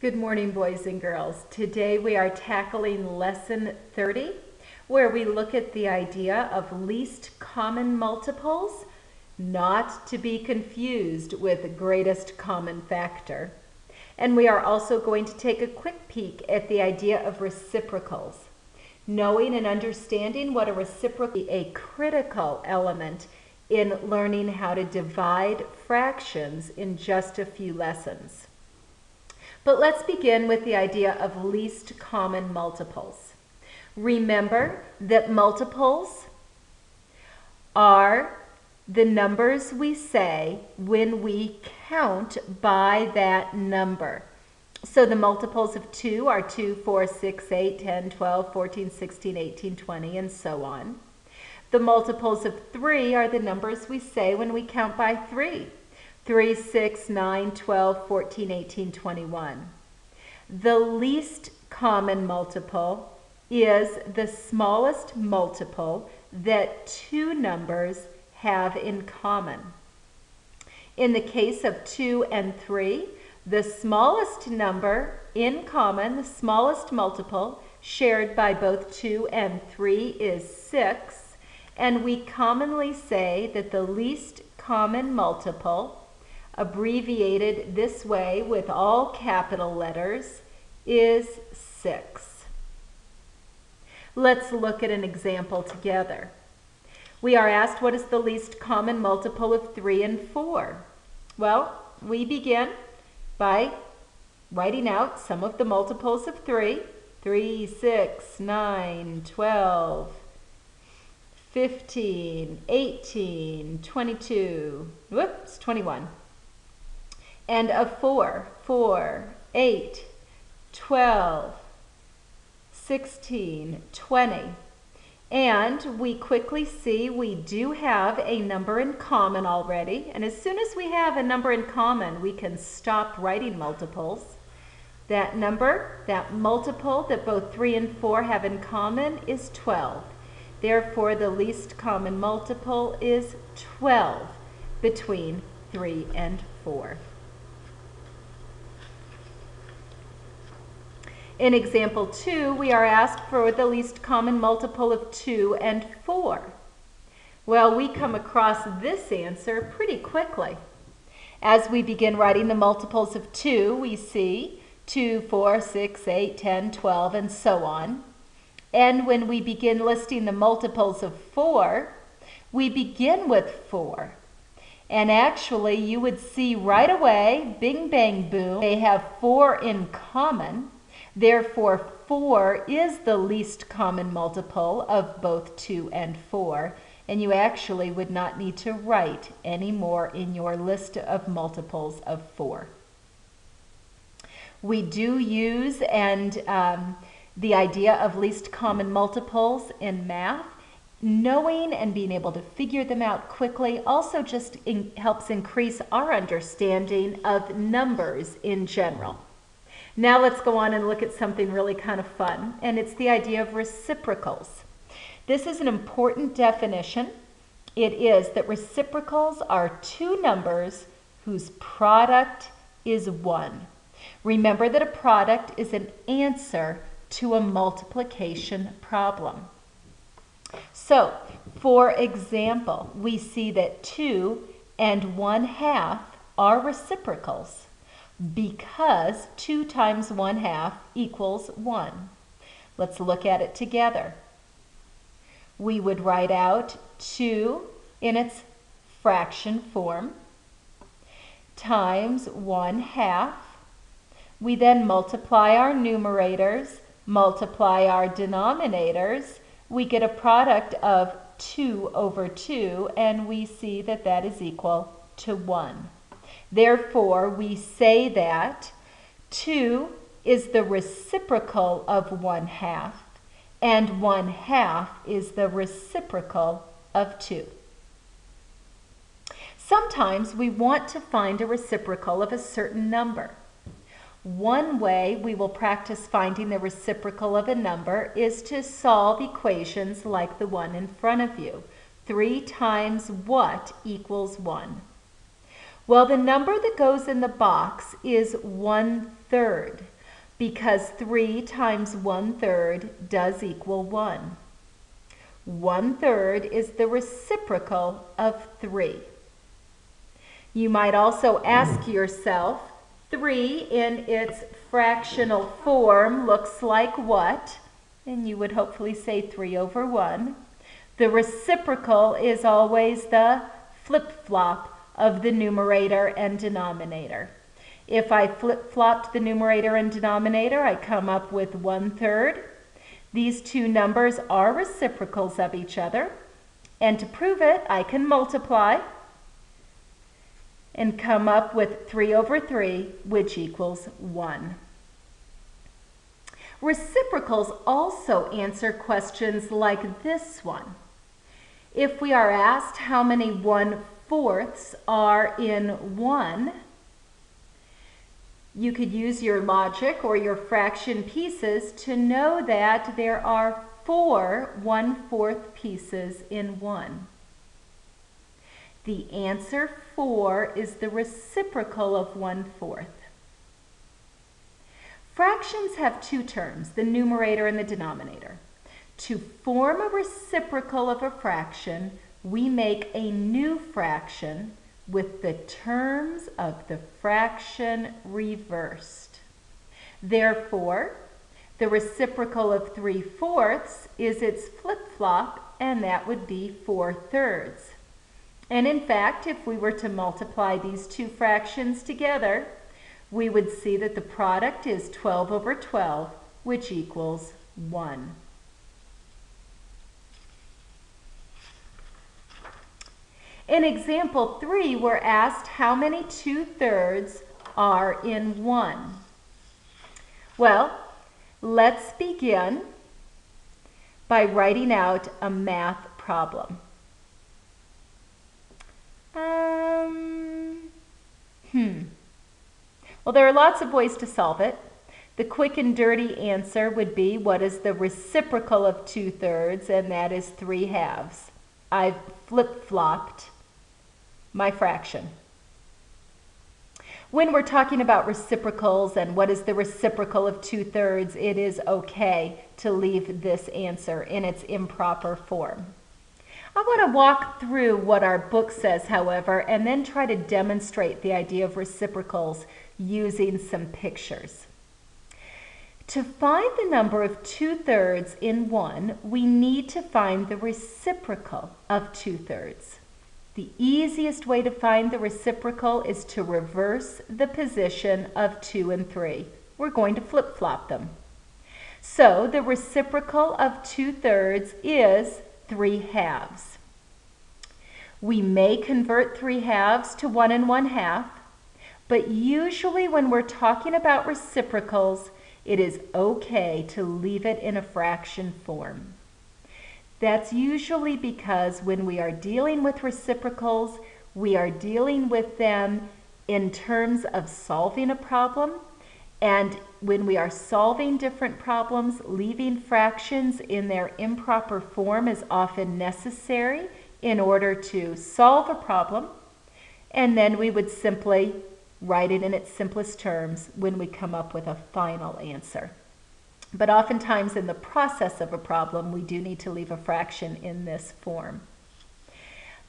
Good morning, boys and girls. Today we are tackling lesson 30, where we look at the idea of least common multiples, not to be confused with greatest common factor. And we are also going to take a quick peek at the idea of reciprocals. Knowing and understanding what a reciprocal is a critical element in learning how to divide fractions in just a few lessons. But let's begin with the idea of least common multiples. Remember that multiples are the numbers we say when we count by that number. So the multiples of 2 are 2, 4, 6, 8, 10, 12, 14, 16, 18, 20, and so on. The multiples of 3 are the numbers we say when we count by 3. 3, 6, 9, 12, 14, 18, 21. The least common multiple is the smallest multiple that two numbers have in common. In the case of 2 and 3, the smallest number in common, the smallest multiple shared by both 2 and 3 is 6, and we commonly say that the least common multiple, abbreviated this way with all capital letters, is 6. Let's look at an example together. We are asked what is the least common multiple of 3 and 4? Well, we begin by writing out some of the multiples of 3. 3, 6, 9, 12, 15, 18, 22, 21. And of 4, 4, 8, 12, 16, 20. And we quickly see we do have a number in common already. And as soon as we have a number in common, we can stop writing multiples. That number, that multiple that both 3 and 4 have in common is 12. Therefore, the least common multiple is 12 between 3 and 4. In example 2, we are asked for the least common multiple of 2 and 4. Well, we come across this answer pretty quickly. As we begin writing the multiples of 2, we see 2, 4, 6, 8, 10, 12, and so on. And when we begin listing the multiples of 4, we begin with 4. And actually, you would see right away, bing, bang, boom, they have 4 in common. Therefore, 4 is the least common multiple of both 2 and 4, and you actually would not need to write any more in your list of multiples of 4. We do use the idea of least common multiples in math. Knowing and being able to figure them out quickly also just helps increase our understanding of numbers in general. Now let's go on and look at something really kind of fun, and it's the idea of reciprocals. This is an important definition. It is that reciprocals are two numbers whose product is 1. Remember that a product is an answer to a multiplication problem. So, for example, we see that 2 and 1/2 are reciprocals, because 2 times 1/2 equals 1. Let's look at it together. We would write out 2 in its fraction form times 1/2. We then multiply our numerators, multiply our denominators. We get a product of 2 over 2, and we see that that is equal to 1. Therefore, we say that 2 is the reciprocal of 1/2, and 1/2 is the reciprocal of 2. Sometimes we want to find a reciprocal of a certain number. One way we will practice finding the reciprocal of a number is to solve equations like the one in front of you. 3 times what equals 1? Well, the number that goes in the box is 1/3 because 3 times 1/3 does equal 1. 1/3 is the reciprocal of 3. You might also ask yourself, 3 in its fractional form looks like what? And you would hopefully say 3/1. The reciprocal is always the flip-flop of the numerator and denominator. If I flip-flopped the numerator and denominator, I come up with 1/3. These two numbers are reciprocals of each other. And to prove it, I can multiply and come up with 3/3, which equals 1. Reciprocals also answer questions like this one. If we are asked how many 1/4 are in 1, you could use your logic or your fraction pieces to know that there are 4 1/4 pieces in 1. The answer 4 is the reciprocal of 1/4. Fractions have two terms, the numerator and the denominator. To form a reciprocal of a fraction, we make a new fraction with the terms of the fraction reversed. Therefore, the reciprocal of 3/4 is its flip-flop, and that would be 4/3. And in fact, if we were to multiply these two fractions together, we would see that the product is 12/12, which equals 1. In example 3, we're asked how many 2/3 are in 1. Well, let's begin by writing out a math problem. Well, there are lots of ways to solve it. The quick and dirty answer would be, what is the reciprocal of 2/3? And that is 3/2. I've flip-flopped my fraction. When we're talking about reciprocals and what is the reciprocal of 2/3, it is okay to leave this answer in its improper form. I want to walk through what our book says, however, and then try to demonstrate the idea of reciprocals using some pictures. To find the number of 2/3 in 1, we need to find the reciprocal of 2/3. The easiest way to find the reciprocal is to reverse the position of 2 and 3. We're going to flip-flop them. So the reciprocal of 2/3 is 3/2. We may convert 3/2 to 1 1/2, but usually when we're talking about reciprocals, it is okay to leave it in a fraction form. That's usually because when we are dealing with reciprocals, we are dealing with them in terms of solving a problem. And when we are solving different problems, leaving fractions in their improper form is often necessary in order to solve a problem. And then we would simply write it in its simplest terms when we come up with a final answer. But oftentimes in the process of a problem, we do need to leave a fraction in this form.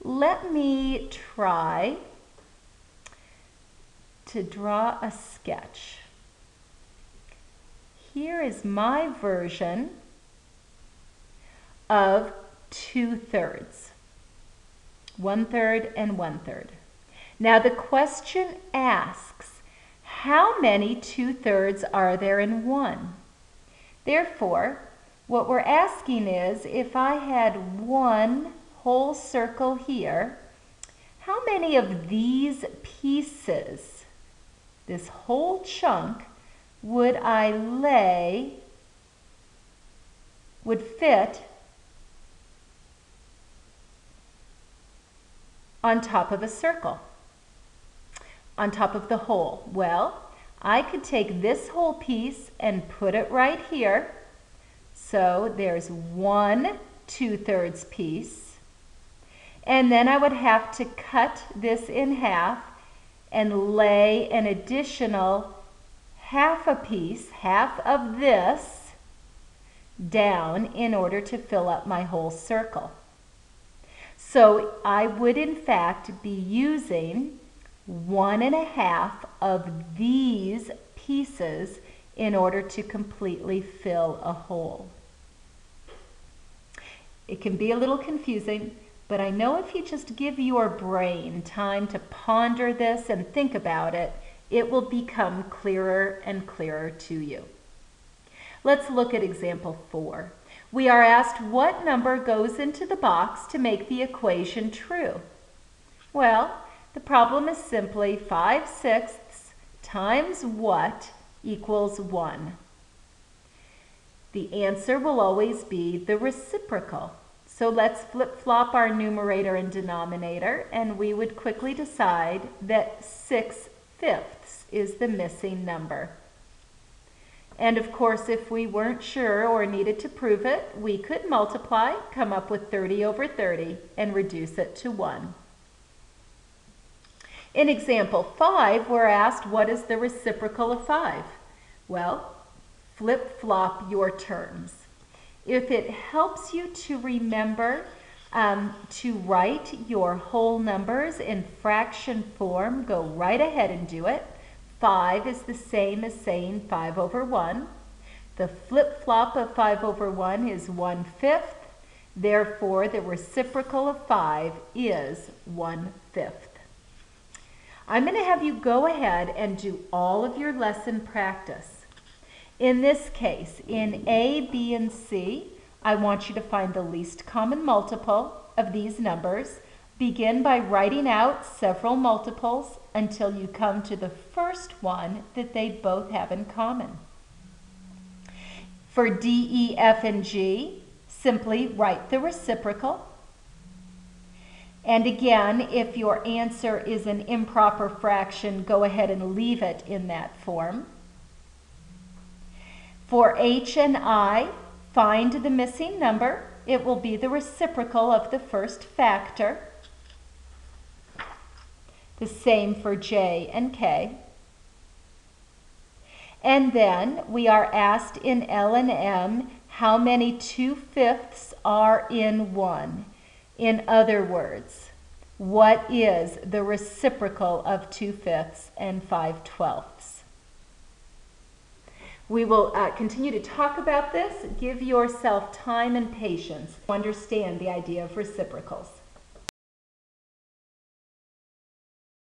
Let me try to draw a sketch. Here is my version of 2/3. 1/3 and 1/3. Now the question asks, how many 2/3 are there in 1? Therefore, what we're asking is, if I had one whole circle here, how many of these pieces, this whole chunk, would fit on top of a circle, on top of the whole? Well, I could take this whole piece and put it right here. So there's one 2/3 piece. And then I would have to cut this in half and lay an additional half a piece, half of this, down in order to fill up my whole circle. So I would in fact be using 1.5 of these pieces in order to completely fill a hole. It can be a little confusing, but I know if you just give your brain time to ponder this and think about it, it will become clearer and clearer to you. Let's look at example 4. We are asked what number goes into the box to make the equation true. Well, the problem is simply 5/6 times what equals 1. The answer will always be the reciprocal. So let's flip-flop our numerator and denominator, and we would quickly decide that 6/5 is the missing number. And of course, if we weren't sure or needed to prove it, we could multiply, come up with 30 over 30, and reduce it to 1. In example 5, we're asked what is the reciprocal of 5? Well, flip-flop your terms. If it helps you to remember to write your whole numbers in fraction form, go right ahead and do it. 5 is the same as saying 5 over 1. The flip-flop of 5 over 1 is 1/5. Therefore, the reciprocal of 5 is 1/5. I'm going to have you go ahead and do all of your lesson practice. In this case, in A, B, and C, I want you to find the least common multiple of these numbers. Begin by writing out several multiples until you come to the first one that they both have in common. For D, E, F, and G, simply write the reciprocal. And again, if your answer is an improper fraction, go ahead and leave it in that form. For H and I, find the missing number. It will be the reciprocal of the first factor. The same for J and K. And then we are asked in L and M how many 2/5 are in 1. In other words, what is the reciprocal of 2/5 and 5/12? We will continue to talk about this. Give yourself time and patience to understand the idea of reciprocals.